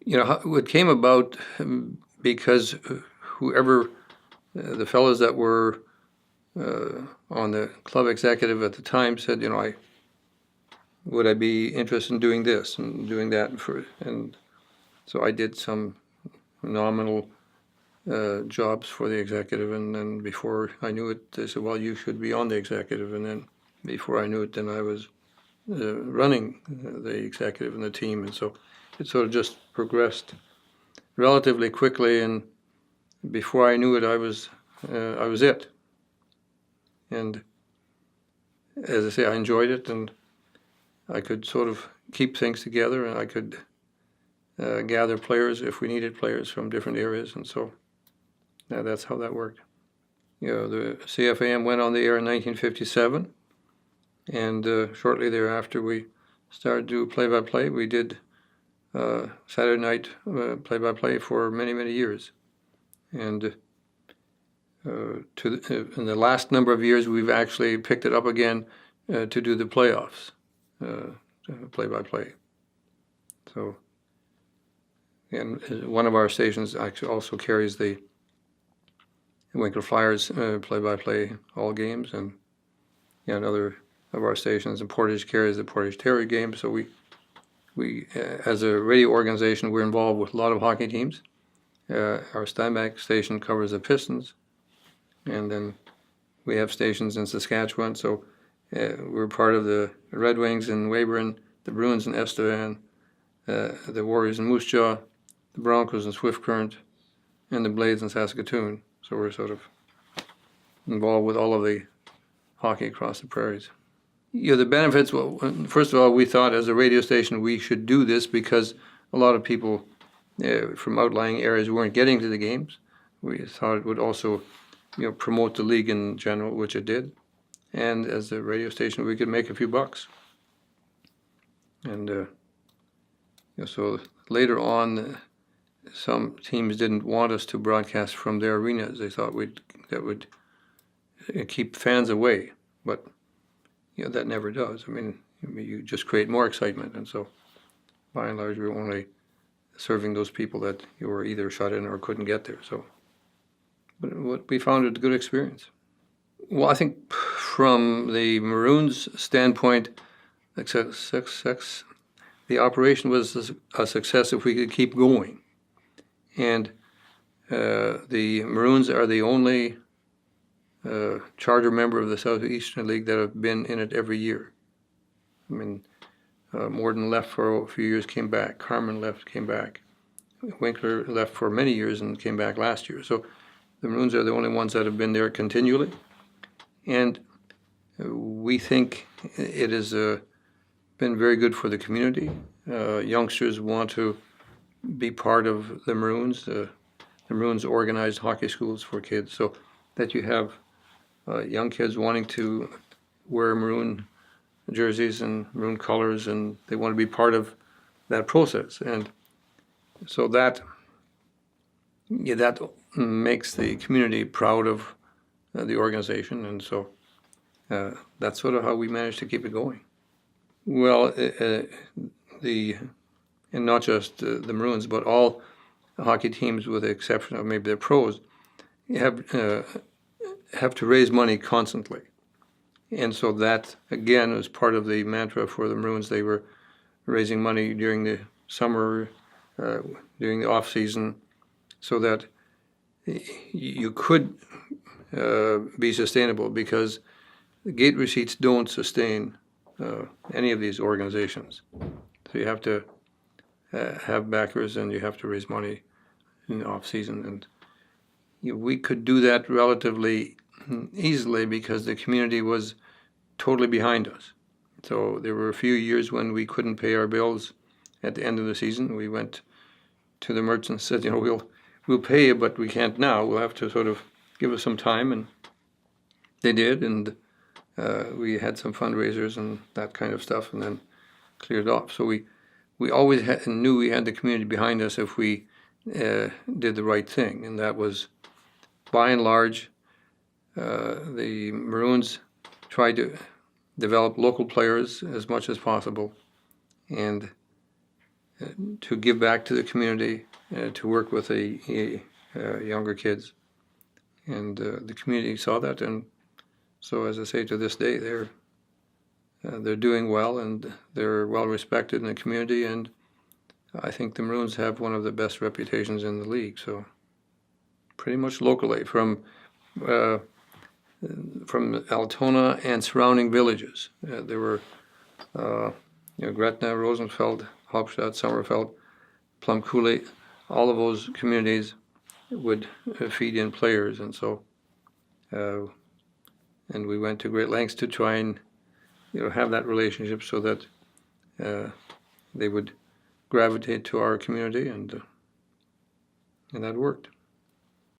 It came about because whoever the fellows that were on the club executive at the time said, would I be interested in doing this and doing that, and so I did some nominal jobs for the executive, and then before I knew it, they said, well, you should be on the executive, and then before I knew it, then I was running the executive and the team, and so it sort of just progressed relatively quickly, and before I knew it, I was it. And as I say, I enjoyed it, and I could sort of keep things together, and I could gather players if we needed players from different areas, and so that's how that worked. The CFAM went on the air in 1957, and shortly thereafter we started to do play-by-play. We did Saturday night play-by-play for many, many years, and in the last number of years we've actually picked it up again to do the playoffs, play-by-play. So, and one of our stations actually also carries the Winkler Flyers play-by-play all games, and another of our stations in Portage carries the Portage Terrier games. So we as a radio organization, we're involved with a lot of hockey teams. Our Steinbach station covers the Pistons, and then we have stations in Saskatchewan. So we're part of the Red Wings in Weyburn, the Bruins in Estevan, the Warriors in Moose Jaw, the Broncos in Swift Current, and the Blades in Saskatoon. So we're sort of involved with all of the hockey across the prairies. The benefits, well, first of all, we thought as a radio station we should do this because a lot of people from outlying areas weren't getting to the games. We thought it would also promote the league in general, which it did. And as a radio station, we could make a few bucks. And so later on, some teams didn't want us to broadcast from their arenas. They thought that would keep fans away, but that never does. I mean, you just create more excitement, and so by and large, we were only serving those people that you were either shut in or couldn't get there. So, but what we found it a good experience. Well, I think from the Maroons' standpoint, the operation was a success if we could keep going. And the Maroons are the only charter member of the Southeastern League that have been in it every year. I mean, Morden left for a few years, came back. Carmen left, came back. Winkler left for many years and came back last year. So the Maroons are the only ones that have been there continually. And we think it has been very good for the community. Youngsters want to be part of the Maroons. The Maroons organized hockey schools for kids, so that you have young kids wanting to wear maroon jerseys and maroon colors, and they want to be part of that process. And so that makes the community proud of the organization, and so that's sort of how we managed to keep it going. Well, and not just the Maroons, but all hockey teams, with the exception of maybe the pros, have to raise money constantly. And so that, again, was part of the mantra for the Maroons. They were raising money during the summer, during the off-season, so that you could be sustainable, because the gate receipts don't sustain any of these organizations. So you have to have backers, and you have to raise money in the off-season. And we could do that relatively easily because the community was totally behind us. So there were a few years when we couldn't pay our bills at the end of the season. We went to the merchants and said, we'll pay you, but we can't now. We'll have to sort of give us some time. And they did, and we had some fundraisers and that kind of stuff, and then cleared off. So we always knew we had the community behind us if we did the right thing, and that was, by and large, the Maroons tried to develop local players as much as possible, and to give back to the community, to work with the younger kids. And the community saw that, and so as I say, to this day, they're doing well, and they're well respected in the community, and I think the Maroons have one of the best reputations in the league. So pretty much locally, from Altona and surrounding villages, there were Gretna, Rosenfeld, Hauptstadt, Sommerfeld, Plum Coulee, all of those communities would feed in players, and so and we went to great lengths to try and have that relationship so that they would gravitate to our community, and that worked.